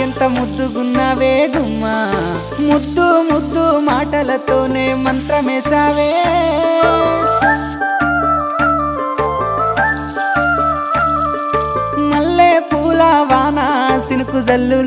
ఎంత ముద్దుగున్నావే గుమ్మా ముద్దు ముద్దు మాటలతోనే మంత్రమేసావే మల్లె పూల వాన సినుకు జల్లు